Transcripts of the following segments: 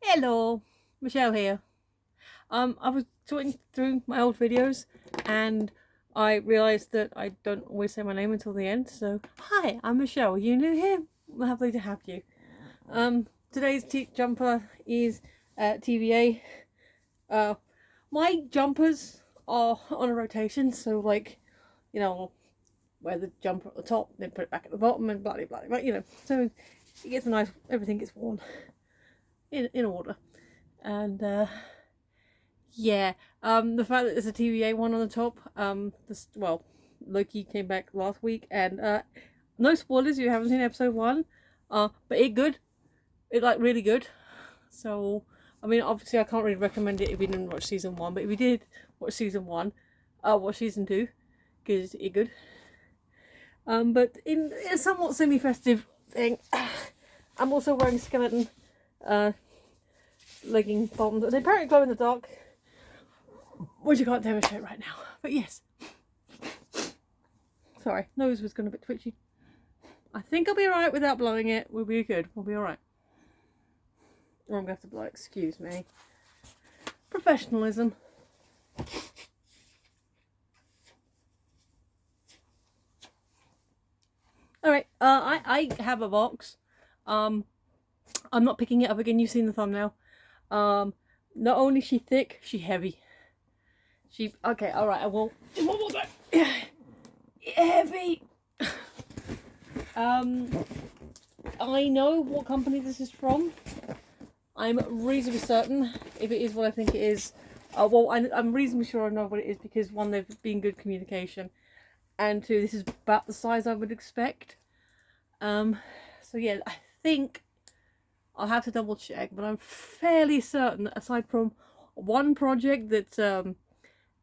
Hello, Michelle here. I was sorting through my old videos and I realised that I don't always say my name until the end. So, hi, I'm Michelle. Are you new here? I'm happy to have you. Today's jumper is TVA. My jumpers are on a rotation, so like, wear the jumper at the top, then put it back at the bottom, and blah blah blah. So it gets nice. Everything gets worn in order. And yeah, the fact that there's a TVA one on the top, Loki came back last week, and no spoilers, you haven't seen episode 1, but it really good. So I mean, obviously I can't really recommend it if you didn't watch season 1, but if you did watch season 1, watch season 2, because it's good. But in a somewhat semi-festive thing, I'm also wearing skeleton legging bottoms, and they apparently glow in the dark, which I can't demonstrate right now, but yes. Sorry, nose was going a bit twitchy. I think I'll be alright without blowing it. We'll be good. We'll be alright. Or I'm going to have to blow, excuse me. Professionalism. Alright, I have a box. I'm not picking it up again, you've seen the thumbnail. Not only is she thick, she's heavy. Okay, alright, I will. What was that? Heavy. I know what company this is from. I'm reasonably certain if it is what I think it is. I'm reasonably sure I know what it is because 1, they've been good communication, and 2, this is about the size I would expect. So yeah, I think I'll have to double check, but I'm fairly certain, aside from one project that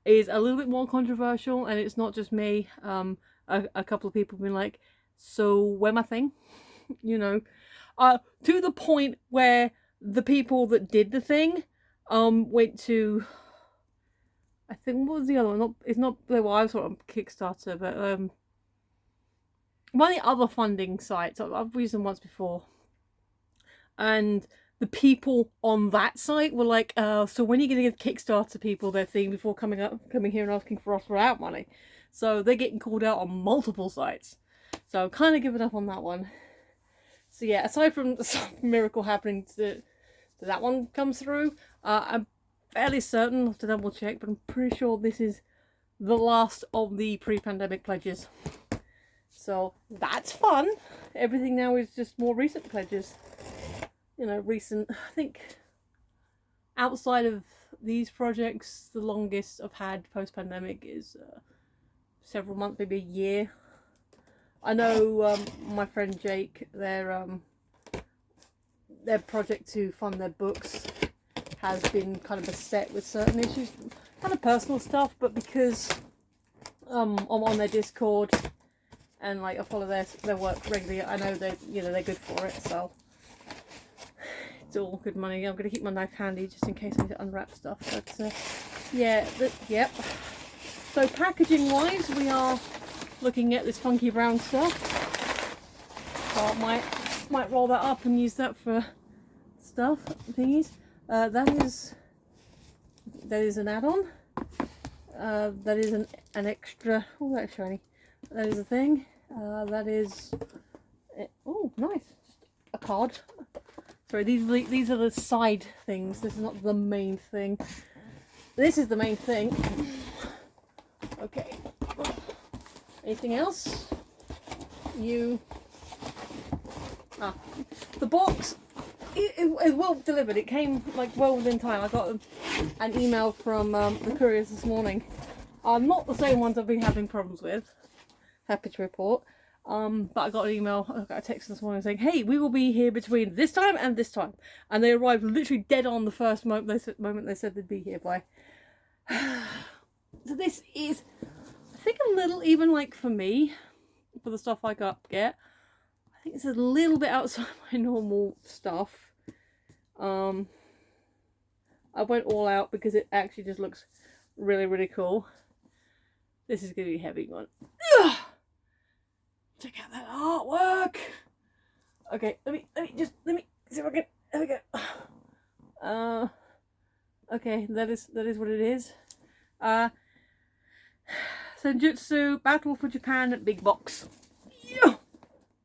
is a little bit more controversial, and it's not just me, a couple of people have been like, so where my thing? To the point where the people that did the thing went to, I think, what was the other one? It's not the one I was on Kickstarter, but one of the other funding sites. I've used them once before, and the people on that site were like, so when are you going to give Kickstarter people their thing before coming here and asking for us for our money? So they're getting called out on multiple sites. So I'm kind of giving up on that one. So yeah, aside from some miracle happening that one comes through, I'm fairly certain, I'll have to double check, but I'm pretty sure this is the last of the pre-pandemic pledges. So that's fun. Everything now is just more recent pledges. Recent, I think, outside of these projects, the longest I've had post-pandemic is several months, maybe a year. I know my friend Jake, their project to fund their books has been kind of beset with certain issues, kind of personal stuff, but because I'm on their Discord and like I follow their work regularly, I know they're good for it, so it's all good money. I'm going to keep my knife handy just in case I need to unwrap stuff, but yeah, yep. So packaging wise, we are looking at this funky brown stuff. So I might roll that up and use that for stuff thingies. That is an add-on. That is an extra. Oh, that's shiny. That is a thing. That is. Oh, nice. Just a card. Sorry, these are the side things. This is not the main thing. This is the main thing. Okay. Anything else? The box. It well delivered. It came like well within time. I got an email from the couriers this morning. Not the same ones I've been having problems with. Happy to report. But I got an email. I got a text this morning saying, "Hey, we will be here between this time and this time," and they arrived literally dead on the first moment they said they'd be here by. So this is, I think, a little, even like for me, for the stuff I get. I think it's a little bit outside my normal stuff. I went all out because it actually just looks really, really cool. This is going to be a heavy one. Ugh! Check out that artwork. Okay, let me see if I can. There we go. Okay, that is what it is. Senjutsu Battle for Japan big box. Yeah!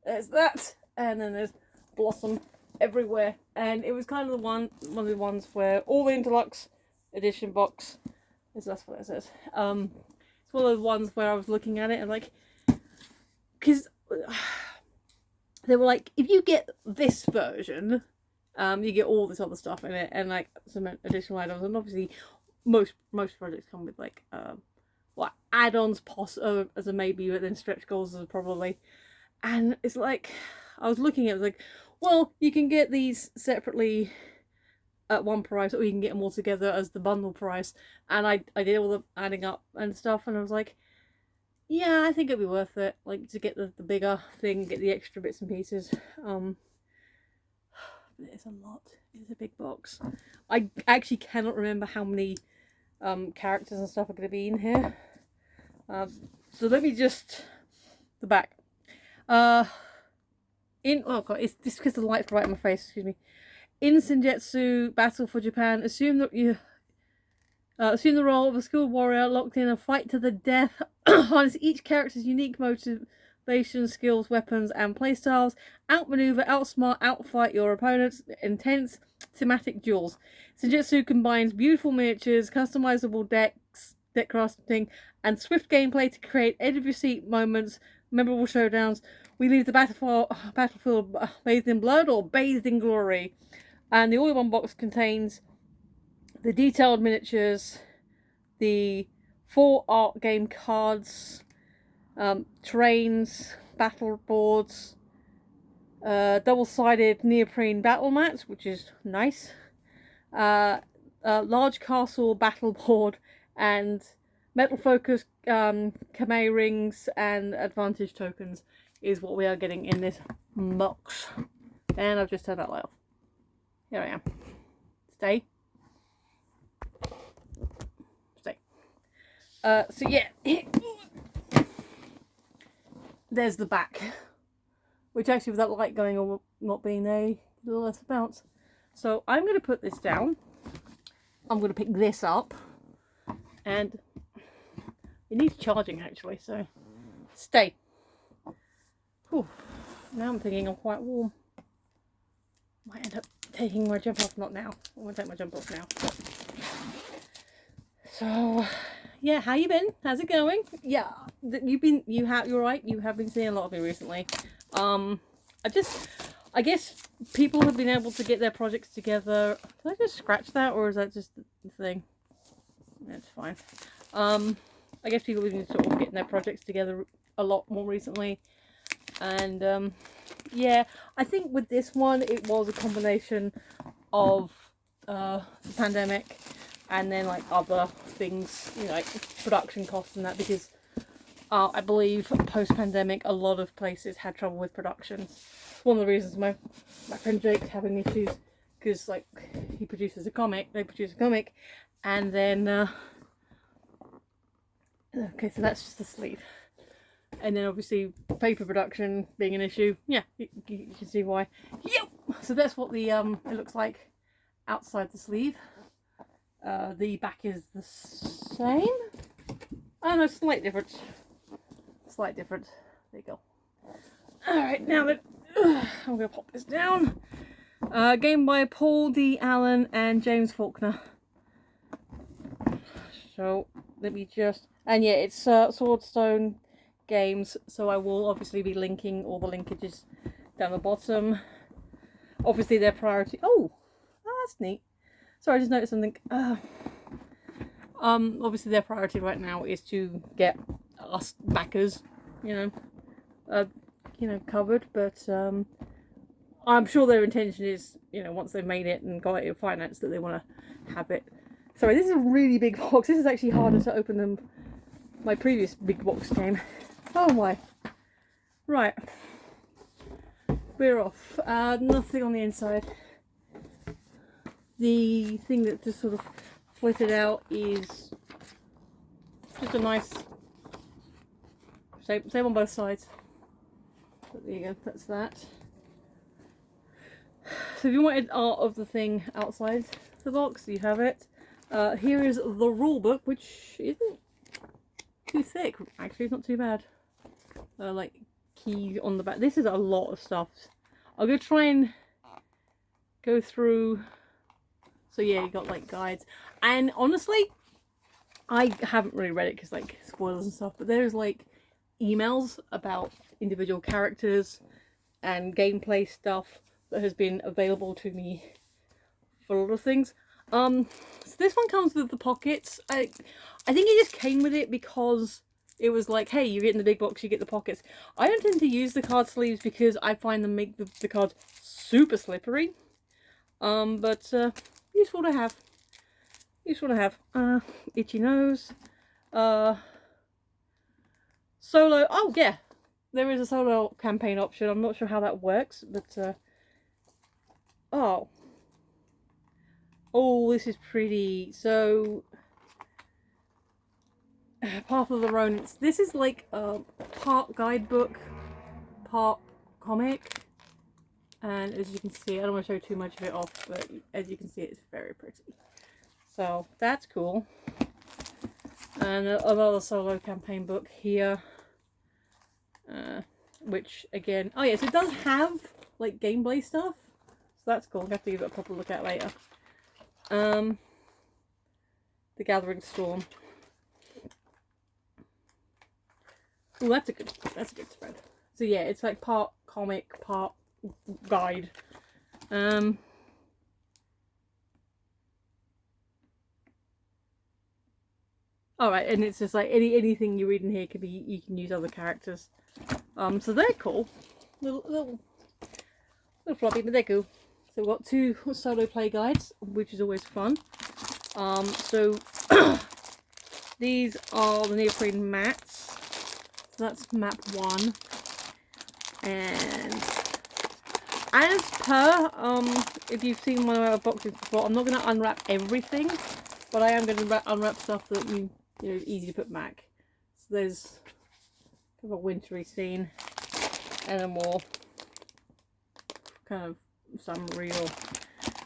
There's that, and then there's Blossom everywhere, and it was kind of one of the ones where all the Interlux edition box is, that's what it says. It's one of the ones where I was looking at it and like, because they were like, if you get this version, you get all this other stuff in it and like some additional items, and obviously most projects come with like what add-ons as a maybe, but then stretch goals as probably. And it's like, I was looking at it, like, well, you can get these separately at one price, or you can get them all together as the bundle price. And I did all the adding up and stuff, and I was like, yeah, I think it'd be worth it, like, to get the bigger thing, get the extra bits and pieces. It's a lot. It's a big box. I actually cannot remember how many characters and stuff are going to be in here. So let me just, the back. Oh god, it's this because the light's right in my face, excuse me. In Senjutsu Battle for Japan, assume the role of a skilled warrior locked in a fight to the death. Harness each character's unique motivation, skills, weapons, and playstyles. Outmaneuver, outsmart, outfight your opponents. Intense thematic duels. Senjutsu combines beautiful miniatures, customizable deck crafting, and swift gameplay to create edge-of-your-seat moments, memorable showdowns. We leave the battlefield bathed in blood or bathed in glory. And the all-in-one box contains the detailed miniatures, the 4 art game cards, terrains, battle boards, double-sided neoprene battle mats, which is nice, large castle battle board, and metal focus Kame rings and advantage tokens is what we are getting in this box. And I've just turned that light off. Here I am. Stay. So yeah, there's the back, which actually with that light going or not being there, a little less bounce. So I'm going to put this down. I'm going to pick this up, and it needs charging actually, so stay. Whew. Now I'm thinking I'm quite warm. Might end up taking my jumper off, not now. I'm going to take my jumper off now. So yeah, how you been? How's it going? Yeah, you're right, you have been seeing a lot of me recently. I guess people have been able to get their projects together. Did I just scratch that, or is that just the thing? That's fine. I guess people have been sort of getting their projects together a lot more recently. And yeah, I think with this one, it was a combination of the pandemic and then like other things, you know, like production costs and that, because I believe post-pandemic a lot of places had trouble with productions. One of the reasons my friend Jake's having issues, because like he produces a comic, they produce a comic, and then okay, so that's just the sleeve, and then obviously paper production being an issue. Yeah, you can see why. Yep. So that's what the it looks like outside the sleeve. The back is the same. Oh no, slight difference. Slight difference. There you go. Alright, now that I'm going to pop this down. Game by Paul D. Allen and James Faulkner. So let me just, and yeah, it's Swordstone Games, so I will obviously be linking all the linkages down the bottom. Obviously their priority, oh that's neat. Sorry, I just noticed something. Obviously their priority right now is to get us backers, you know, covered, but I'm sure their intention is, you know, once they've made it and got it financed, that they want to have it. Sorry, this is a really big box. This is actually harder to open than my previous big box game. Oh my. Right. We're off. Nothing on the inside. The thing that just sort of flitted out is just a nice, same on both sides. But there you go, that's that. So if you wanted art of the thing outside the box, you have it. Here is the rule book, which isn't too thick. Actually, it's not too bad. Like keys on the back. This is a lot of stuff. I'm gonna try and go through. So yeah, you got like guides, and honestly, I haven't really read it because like spoilers and stuff. But there's like emails about individual characters and gameplay stuff that has been available to me for a lot of things. So this one comes with the pockets. I think it just came with it because it was like, hey, you get in the big box, you get the pockets. I don't tend to use the card sleeves because I find them make the cards super slippery. But useful to have. Useful to have. Itchy nose. Solo. Oh yeah, there is a solo campaign option. I'm not sure how that works, but oh, this is pretty. So Path of the Ronin. This is like a part guidebook, part comic, and as you can see, I don't want to show too much of it off, but as you can see, it's very pretty. So that's cool. And another solo campaign book here, which again, oh yes, it does have like gameplay stuff, so that's cool. I have to give it a proper look at later. The Gathering Storm. Oh, that's a good spread. So yeah, it's like part comic, part guide. Alright, and it's just like anything you read in here can be, you can use other characters. So they're cool. Little floppy, but they're cool. So we've got 2 solo play guides, which is always fun. So these are the neoprene mats. So that's map 1. And as per, if you've seen one of our boxes before, I'm not going to unwrap everything, but I am going to unwrap stuff that you know, easy to put back. So there's kind of a wintry scene, and a more kind of summery, or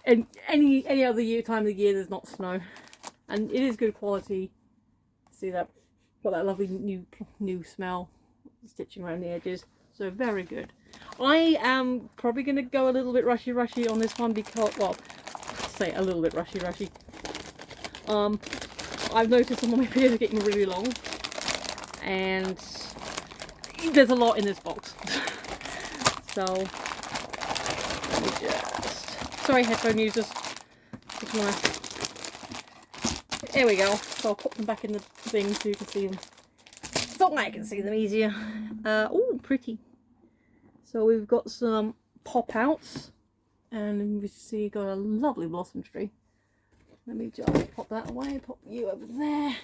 and any other time of the year there's not snow, and it is good quality. See that, got that lovely new smell, stitching around the edges, so very good. I am probably going to go a little bit rushy on this one because, well, say a little bit rushy. I've noticed some of my videos are getting really long, and there's a lot in this box. So let me just, sorry headphone users, there we go. So I'll put them back in the thing so you can see them. Thought I can see them easier. Oh, pretty. So we've got some pop outs, and we see got a lovely blossom tree. Let me just pop that away, pop you over there.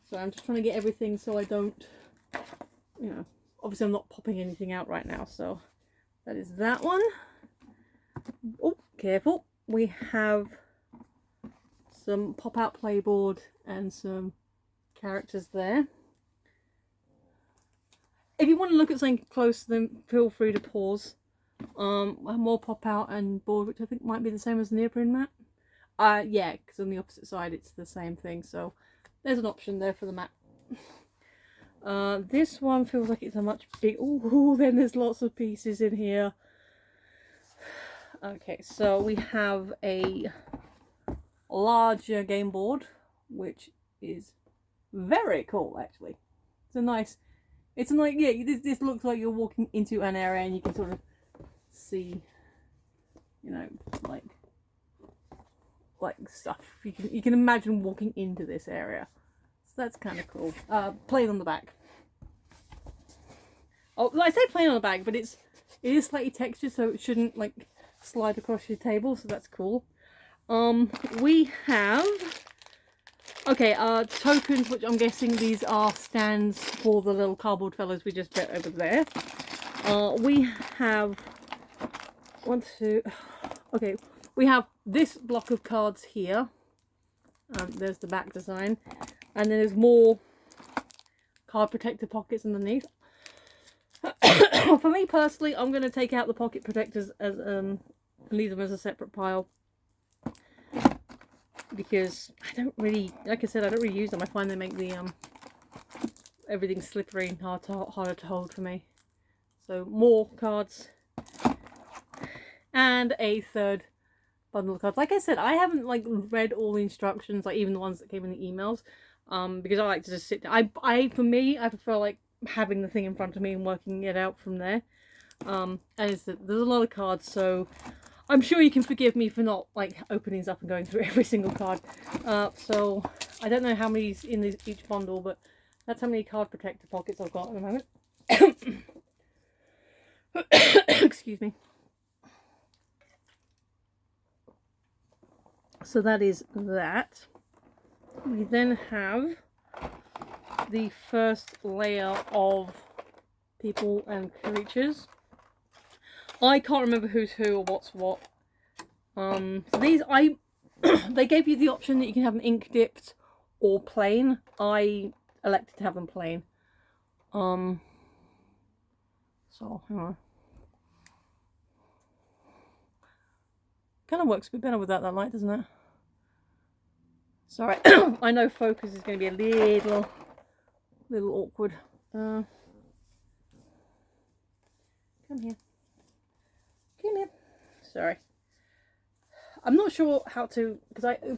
So I'm just trying to get everything so I don't, you know, obviously I'm not popping anything out right now. So that is that one. Oh, careful. We have some pop out playboard and some characters there. If you want to look at something close, then feel free to pause. More pop out and board, which I think might be the same as the neoprene mat. Yeah, because on the opposite side it's the same thing, so there's an option there for the mat. This one feels like it's a much big. Oh, then there's lots of pieces in here. Okay, so we have a larger game board, which is very cool actually. It's a nice, yeah, this looks like you're walking into an area and you can sort of see, you know, like stuff. You can imagine walking into this area. So that's kind of cool. Plain on the back. Oh, I say plain on the back, but it is slightly textured, so it shouldn't like slide across your table, so that's cool. We have tokens, which I'm guessing these are stands for the little cardboard fellows we just put over there. We have we have this block of cards here. There's the back design, and then there's more card protector pockets underneath. For me personally, I'm going to take out the pocket protectors as and leave them as a separate pile. Because I don't really, like I said, I don't really use them. I find they make the everything slippery and harder to hold for me. So more cards. And a third bundle of cards. Like I said, I haven't like read all the instructions, like even the ones that came in the emails. Because I like to just sit down. For me, I prefer like having the thing in front of me and working it out from there. And there's a lot of cards, so I'm sure you can forgive me for not like opening these up and going through every single card. So I don't know how many's in each bundle, but that's how many card protector pockets I've got at the moment. Excuse me. So that is that. We then have the first layer of people and creatures. I can't remember who's who or what's what. So these they gave you the option that you can have them ink dipped or plain. I elected to have them plain. So hang on. Kind of works a bit better without that light, doesn't it? Sorry, I know focus is going to be a little awkward. Come here. Come here. Sorry. I'm not sure how to,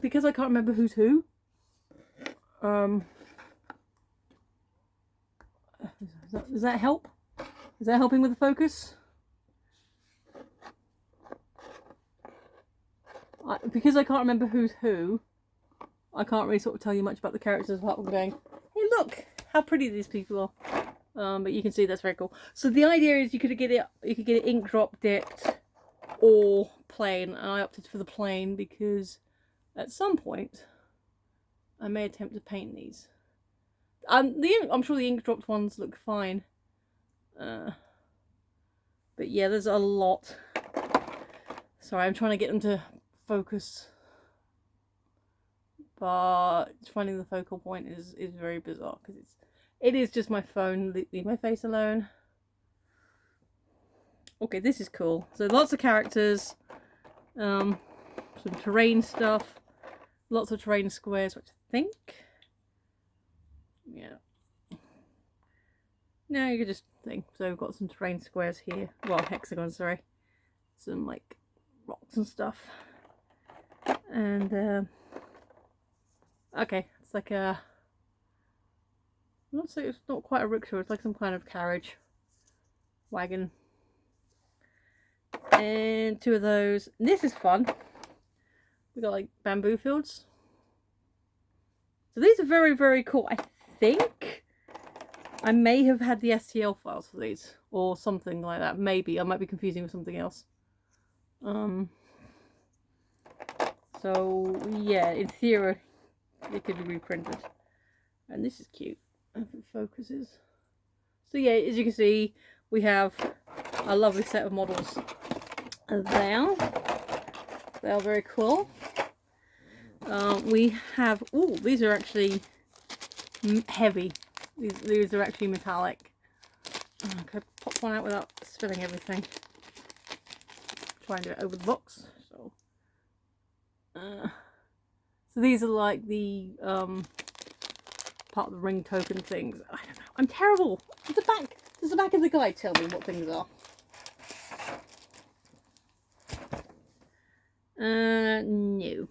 because I can't remember who's who. Does that help? Is that helping with the focus? Because I can't remember who's who, I can't really sort of tell you much about the characters apart from going, hey look, how pretty these people are. But you can see that's very cool. So the idea is you could get it ink drop dipped or plain, and I opted for the plain because at some point I may attempt to paint these. I'm sure the ink dropped ones look fine. But yeah, there's a lot. Sorry, I'm trying to get them to focus, but finding the focal point is very bizarre because it is just my phone. Leave my face alone. Okay, this is cool. So lots of characters, some terrain stuff, lots of terrain squares, which I think, yeah. No, you could just think. So we've got some terrain squares here. Well, hexagons, sorry. Some like rocks and stuff. And okay, it's like a, let's say it's not quite a rickshaw, it's like some kind of carriage wagon. And two of those. And this is fun. We got like bamboo fields. So these are very, very cool. I think I may have had the STL files for these or something like that. Maybe I might be confusing with something else. So yeah, in theory it could be reprinted. And this is cute if it focuses. So yeah, as you can see, we have a lovely set of models there. They are very cool. We have, oh, these are actually heavy. These are actually metallic. Can I pop one out without spilling everything? Try and do it over the box. So these are like the part of the ring token things. I don't know. I'm terrible. Does the back of the guide tell me what things are? No.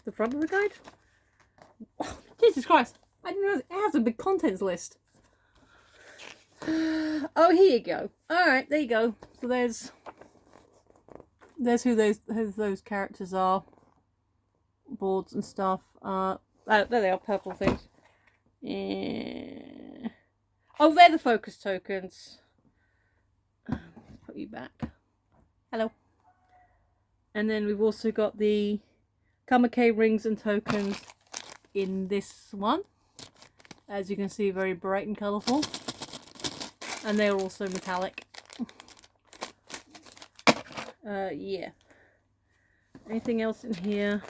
The front of the guide? Oh, Jesus Christ! I didn't know it has a big contents list. Oh, here you go. All right, there you go. So there's who those characters are. Boards and stuff. There they are, purple things. Yeah. Oh, they're the focus tokens. Let's put you back. Hello. And then we've also got the Kamake rings and tokens in this one. As you can see, very bright and colourful. And they're also metallic. Yeah. Anything else in here?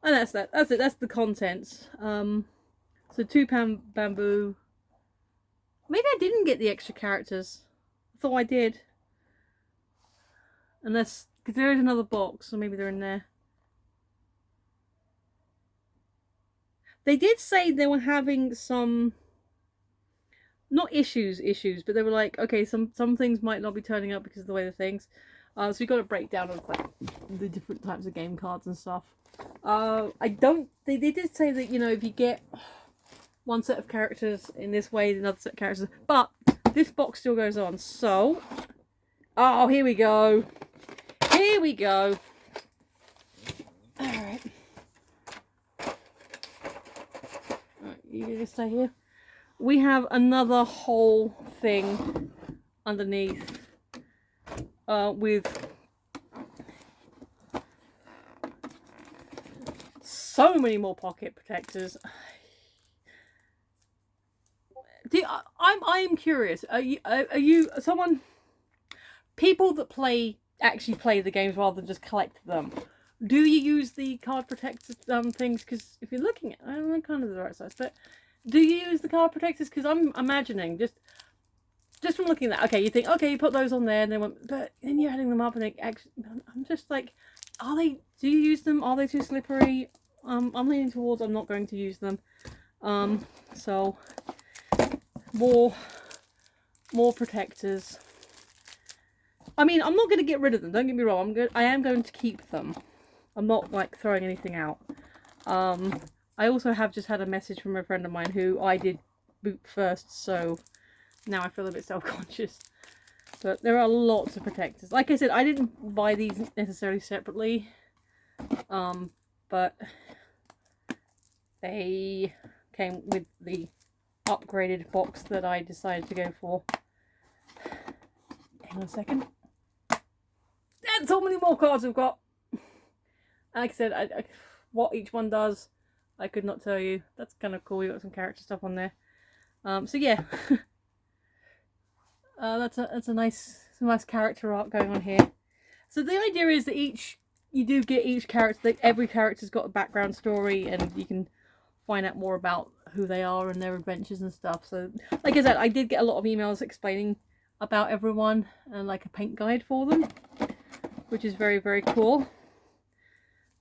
And that's that. That's it. That's the contents. So 2 pound bamboo. Maybe I didn't get the extra characters. I thought I did. Unless, because there is another box, so maybe they're in there. They did say they were having some, not issues, but they were like, okay, some things might not be turning up because of the way the things. So we got a breakdown of like the different types of game cards and stuff. They did say that, you know, if you get one set of characters in this way, another set of characters, but this box still goes on. So, oh, here we go. Here we go. All right. You gonna stay here? We have another whole thing underneath with so many more pocket protectors. I'm curious. Are you someone? People that actually play the games rather than just collect them. Do you use the card protector things? Because if you're looking at, I'm kind of the right size, but do you use the card protectors? Because I'm imagining just from looking at that, okay, you think, okay, you put those on there, and but then you're adding them up, and actually, I'm just like, do you use them? Are they too slippery? I'm leaning towards I'm not going to use them. So more protectors. I mean, I'm not going to get rid of them. Don't get me wrong. I am going to keep them. I'm not like throwing anything out. I also have just had a message from a friend of mine who I did boot first, so now I feel a bit self-conscious. But there are lots of protectors. Like I said, I didn't buy these necessarily separately, but they came with the upgraded box that I decided to go for. Hang on a second. That's how many more cards we've got. Like I said, what each one does, I could not tell you. That's kind of cool. We got some character stuff on there. So yeah, that's a nice character art going on here. So the idea is that you do get each character. That every character's got a background story, and you can find out more about who they are and their adventures and stuff. So, like I said, I did get a lot of emails explaining about everyone and like a paint guide for them, which is very, very cool.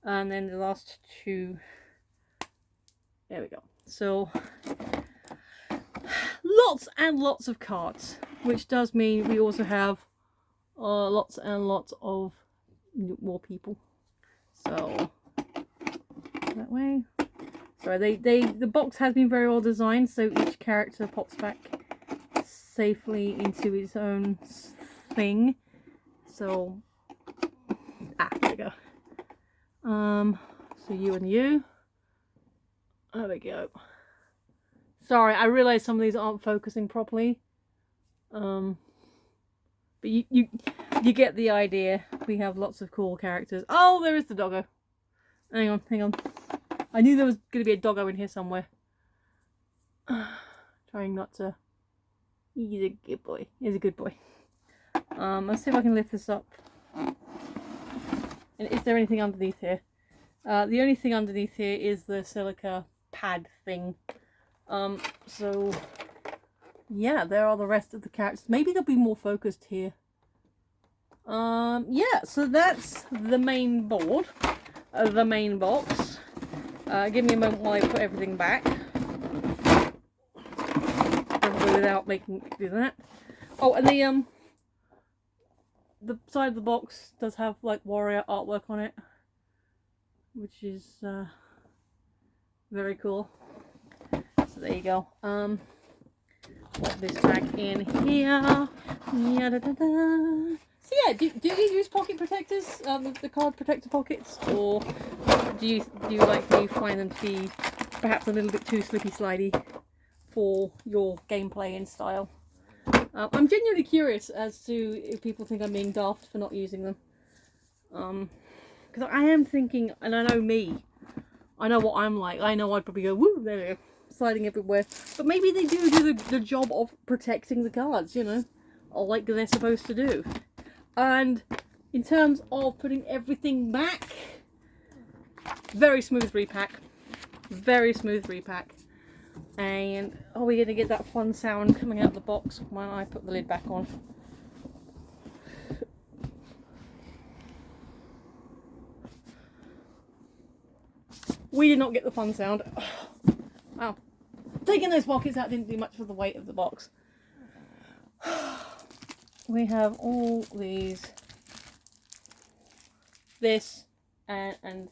And then the last two, there we go. So lots and lots of cards, which does mean we also have lots and lots of more people. So that way. So the box has been very well designed, so each character pops back safely into its own thing. So there we go. So you and you. There we go. Sorry, I realise some of these aren't focusing properly. But you get the idea. We have lots of cool characters. Oh, there is the doggo. Hang on. I knew there was going to be a doggo in here somewhere. Trying not to. He's a good boy. He's a good boy. Let's see if I can lift this up. And is there anything underneath here? The only thing underneath here is the silica pad thing. So yeah, there are the rest of the characters. Maybe they'll be more focused here. Yeah, so that's the main board, the main box. Give me a moment while I put everything back. Probably without making do that. Oh, and the side of the box does have like warrior artwork on it, which is very cool. So there you go. Put this back in here. So yeah, do you use pocket protectors, the card protector pockets, or do you find them to be perhaps a little bit too slippy slidey for your gameplay and style? I'm genuinely curious as to if people think I'm being daft for not using them. Because I am thinking, and I know me, I know what I'm like. I know I'd probably go, woo, there we go, sliding everywhere. But maybe they do the job of protecting the cards, you know, like they're supposed to do. And in terms of putting everything back, very smooth repack. Very smooth repack. And are we going to get that fun sound coming out of the box when I put the lid back on? We did not get the fun sound. Wow. Taking those pockets out didn't do much for the weight of the box. We have all these. This and I'm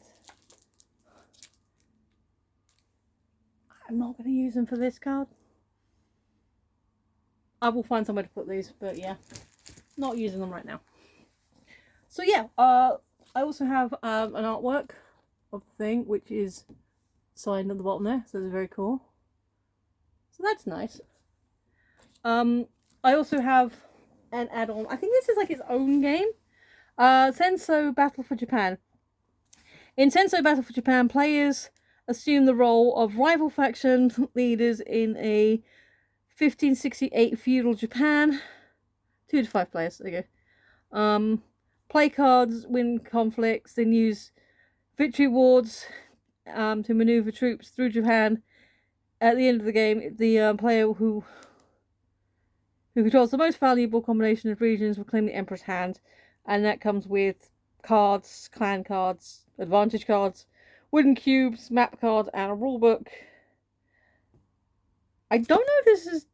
not going to use them for this card. I will find somewhere to put these, but yeah, not using them right now. So yeah, I also have an artwork of the thing, which is signed at the bottom there, so it's very cool. So that's nice. I also have an add-on. I think this is like its own game. Sensō Battle for Japan. In Sensō Battle for Japan, players assume the role of rival faction leaders in a 1568 feudal Japan. 2 to 5 players. There you go. Play cards, win conflicts, then use victory wards to maneuver troops through Japan. At the end of the game, the player who controls the most valuable combination of regions will claim the Emperor's hand, and that comes with cards, clan cards, advantage cards, wooden cubes, map cards, and a rulebook. I don't know if this is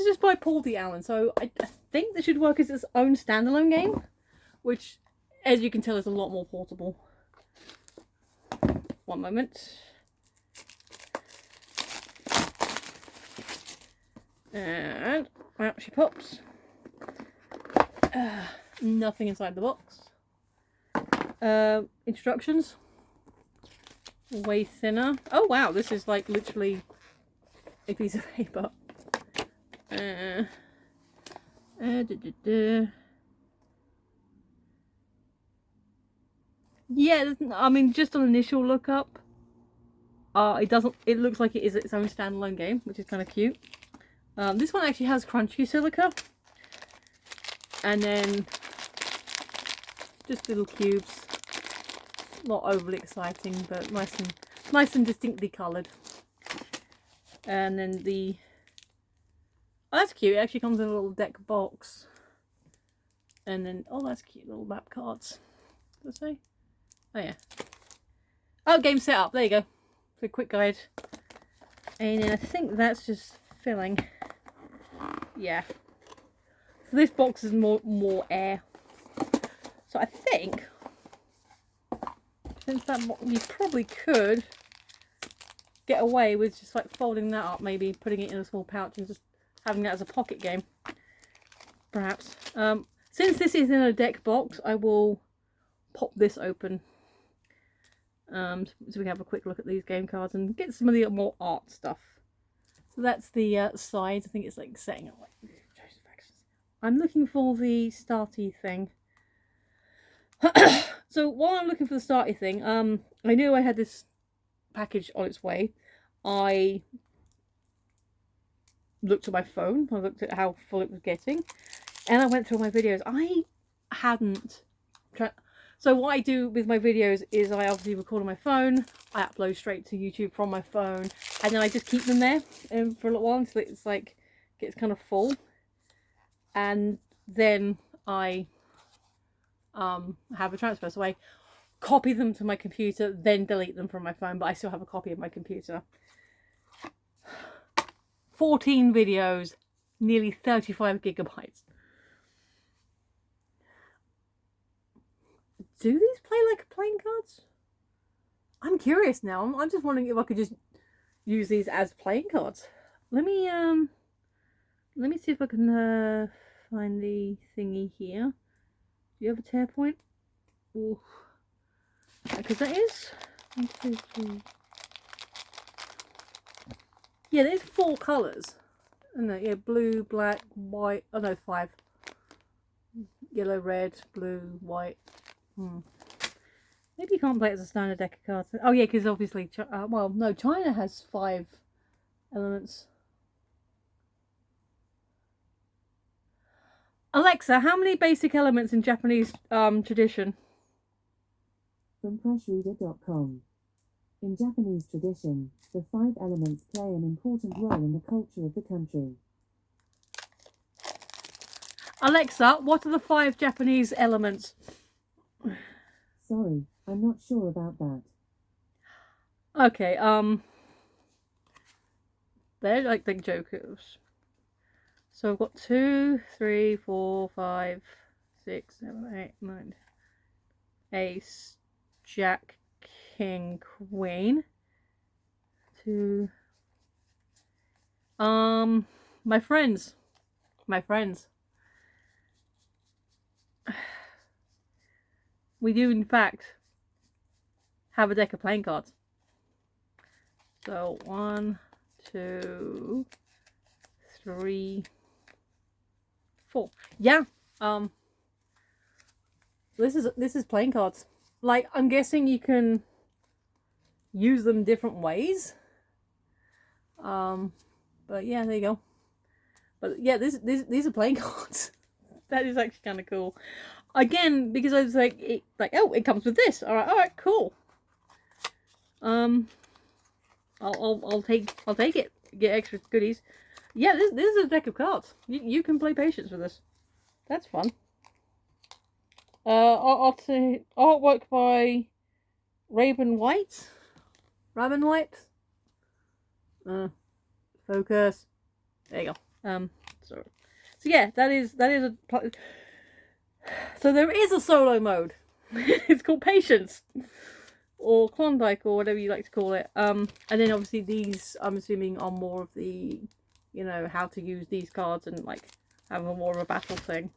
just by Paul D. Allen, so I think this should work as its own standalone game, which, as you can tell, is a lot more portable. One moment. And out she pops. Nothing inside the box. Instructions. Way thinner. Oh wow, this is like literally a piece of paper. Yeah, I mean, just on initial lookup, it looks like it is its own standalone game, which is kind of cute. This one actually has crunchy silica, and then just little cubes. Not overly exciting, but nice and distinctly coloured. And then oh, that's cute. It actually comes in a little deck box. And then, oh, that's cute, little map cards. What did I say? Oh yeah. Oh, game setup. There you go. It's a quick guide. And then I think that's just filling. Yeah. So this box is more air. So I think, since that you probably could get away with just like folding that up, maybe putting it in a small pouch and just having that as a pocket game, perhaps. Since this is in a deck box, I will pop this open so we can have a quick look at these game cards and get some of the more art stuff. So that's the sides. I think it's like setting up. I'm looking for the starty thing. So while I'm looking for the starty thing, I knew I had this package on its way. I looked at my phone. I looked at how full it was getting, and I went through my videos. I hadn't tried. So what I do with my videos is I obviously record on my phone. I upload straight to YouTube from my phone, and then I just keep them there for a little while until it's like gets kind of full, and then I have a transfer. So I copy them to my computer, then delete them from my phone, but I still have a copy of my computer. 14 videos, nearly 35 gigabytes. Do these play like playing cards? I'm curious now. I'm just wondering if I could just use these as playing cards. Let me see if I can find the thingy here. Do you have a tear point? Ooh. Because that is 1, 2, 3. Yeah, there's 4 colours. No, yeah, blue, black, white. Oh no, 5. Yellow, red, blue, white. Maybe you can't play it as a standard deck of cards. Oh yeah, because obviously, well, no, China has 5 elements. Alexa, how many basic elements in Japanese tradition? From pressreader.com. In Japanese tradition, the 5 elements play an important role in the culture of the country. Alexa, what are the 5 Japanese elements? Sorry, I'm not sure about that. Okay, they're like the jokers. So I've got 2, 3, 4, 5, 6, 7, 8, 9. Ace, Jack, King, Queen. 2. My friends. We do in fact have a deck of playing cards. So 1, 2, 3, 4. Yeah. This is playing cards. Like, I'm guessing you can use them different ways. But yeah, there you go. But yeah, these are playing cards. That is actually kind of cool. Again, because I was like, oh, it comes with this. All right, cool. I'll take it. Get extra goodies. Yeah, this is a deck of cards. You can play Patience with this. That's fun. Artwork by Raven White. Focus. There you go. So yeah, that is a. So there is a solo mode. It's called Patience, or Klondike, or whatever you like to call it. And then obviously these, I'm assuming, are more of the, you know, how to use these cards and like have a more of a battle thing.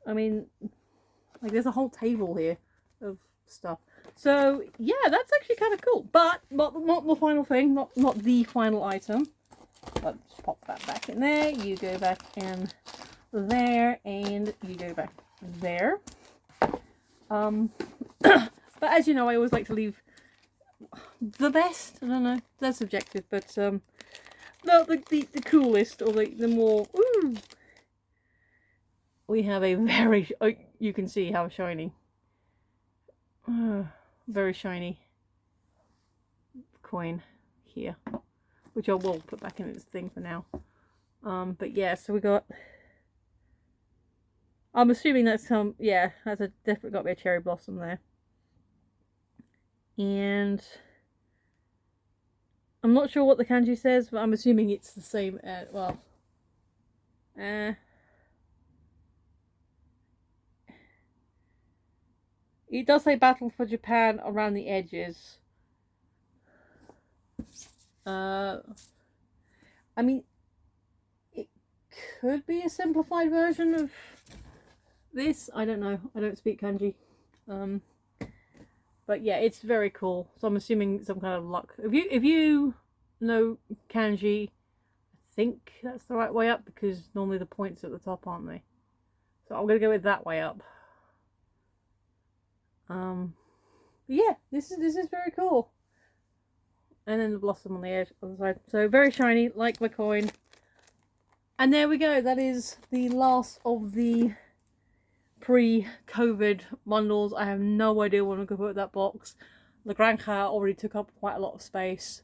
I mean, like there's a whole table here of stuff. So yeah, that's actually kind of cool. But not the final thing, not the final item. Let's pop that back in there. You go back in there, and you go back there. But as you know, I always like to leave the best. I don't know, that's subjective, but the coolest, or the more. Ooh, we have a very. Oh, you can see how shiny. Very shiny coin here, which I will put back in its thing for now. But yeah, so we got. I'm assuming that's some. Yeah, that's definitely got to be a cherry blossom there. And I'm not sure what the kanji says, but I'm assuming it's the same. Well, it does say battle for Japan around the edges. I mean, it could be a simplified version of this. I don't know. I don't speak kanji. But yeah, it's very cool. So I'm assuming some kind of luck. If you know kanji, I think that's the right way up, because normally the points are at the top, aren't they? So I'm gonna go with that way up. But yeah, this is very cool. And then the blossom on the edge on the side. So very shiny, like my coin. And there we go. That is the last of the pre-COVID bundles. I have no idea what I'm going to put in that box. The Granja already took up quite a lot of space.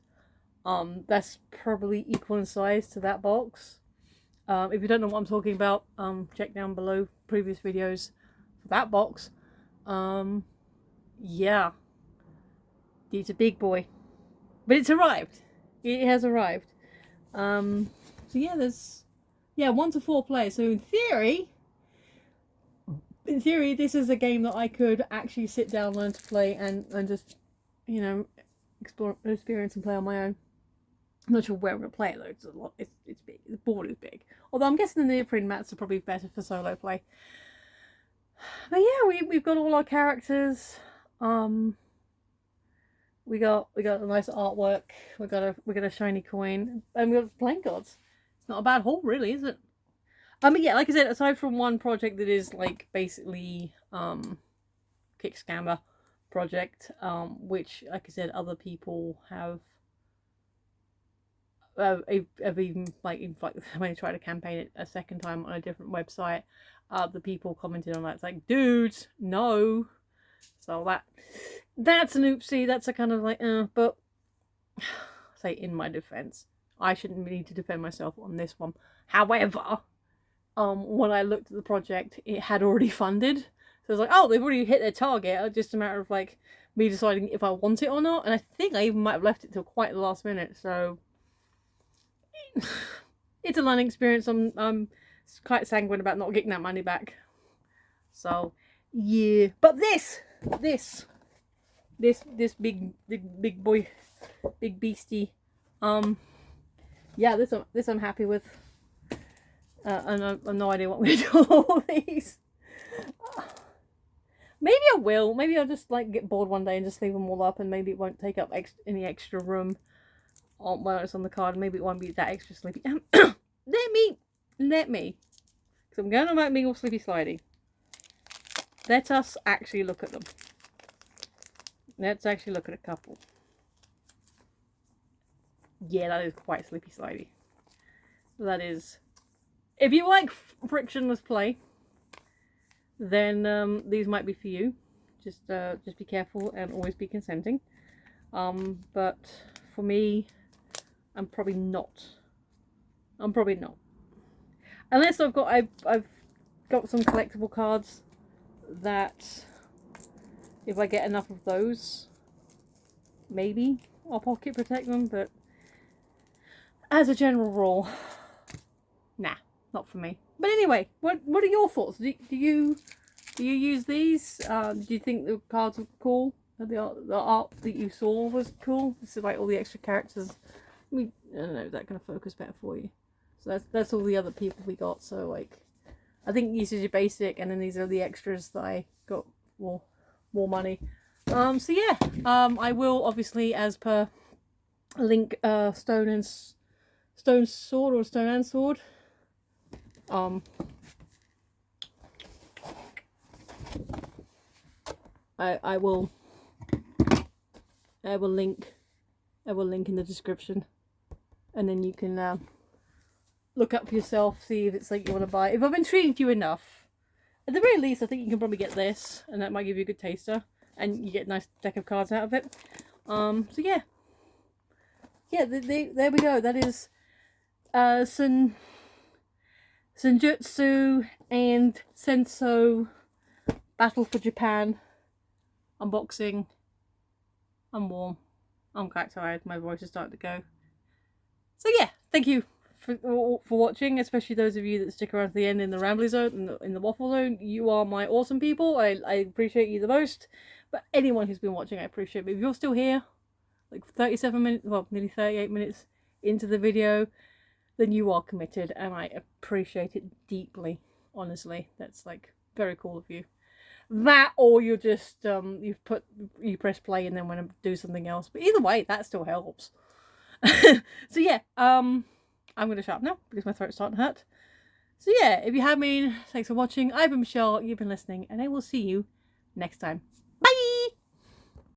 That's probably equal in size to that box. If you don't know what I'm talking about, check down below previous videos for that box. Yeah, it's a big boy, but it's arrived. It has arrived. So yeah, there's 1 to 4 players. So in theory, this is a game that I could actually sit down, learn to play, and just, you know, explore, experience, and play on my own. I'm not sure where I'm going to play it though. It's a lot. It's big. The board is big. Although I'm guessing the neoprene mats are probably better for solo play. But yeah, we've got all our characters. We got a nice artwork. We got a shiny coin, and we got playing cards. It's not a bad haul, really, is it? Yeah, like I said, aside from one project that is like basically kick scammer project, which, like I said, other people have even like when I tried to campaign it a second time on a different website, the people commented on that. It's like, dudes, no. So that's an oopsie. That's a kind of like, but say in my defense, I shouldn't need to defend myself on this one. However, when I looked at the project, it had already funded. So I was like, oh, they've already hit their target. It's just a matter of like me deciding if I want it or not. And I think I even might have left it till quite the last minute. So it's a learning experience. I'm quite sanguine about not getting that money back. So yeah, but this big boy, big beastie, yeah, this I'm happy with. And I've no idea what I'm going to do with all these. Maybe I will. Maybe I'll just like get bored one day and just leave them all up, and maybe it won't take up any extra room when it's on the card. Maybe it won't be that extra sleepy. Let me. Because I'm going about being all sleepy slidey. Let us actually look at them. Let's actually look at a couple. Yeah, that is quite sleepy slidey. That is. If you like frictionless play, then these might be for you. Just be careful and always be consenting. But for me, I'm probably not. Unless I've got some collectible cards that, if I get enough of those, maybe I'll pocket protect them. But as a general rule, nah, not for me. But anyway, what are your thoughts? Do you use these? Do you think the cards were cool? The art that you saw was cool? This is like all the extra characters. I mean, I don't know, is that going to focus better for you? So that's all the other people we got. So like, I think this is your basic, and then these are the extras that I got more money. So yeah, I will obviously, as per, link Stone Sword or Stone and Sword. I will link in the description, and then you can look up for yourself, see if it's like you want to buy. If I've intrigued you enough, at the very least, I think you can probably get this, and that might give you a good taster, and you get a nice deck of cards out of it. So yeah, there we go. That is Senjutsu and Sensō Battle for Japan unboxing. I'm warm. I'm quite tired. My voice is starting to go. So yeah, thank you for watching, especially those of you that stick around to the end in the rambly zone, in the waffle zone. You are my awesome people. I appreciate you the most. But anyone who's been watching, I appreciate it. But if you're still here, like 37 minutes, well, nearly 38 minutes into the video, then you are committed, and I appreciate it deeply. Honestly, that's like very cool of you. That, or you're just you press play and then want to do something else. But either way, that still helps. So yeah, I'm gonna shut up now because my throat's starting to hurt. So yeah, if you have been, thanks for watching. I've been Michelle. You've been listening, and I will see you next time.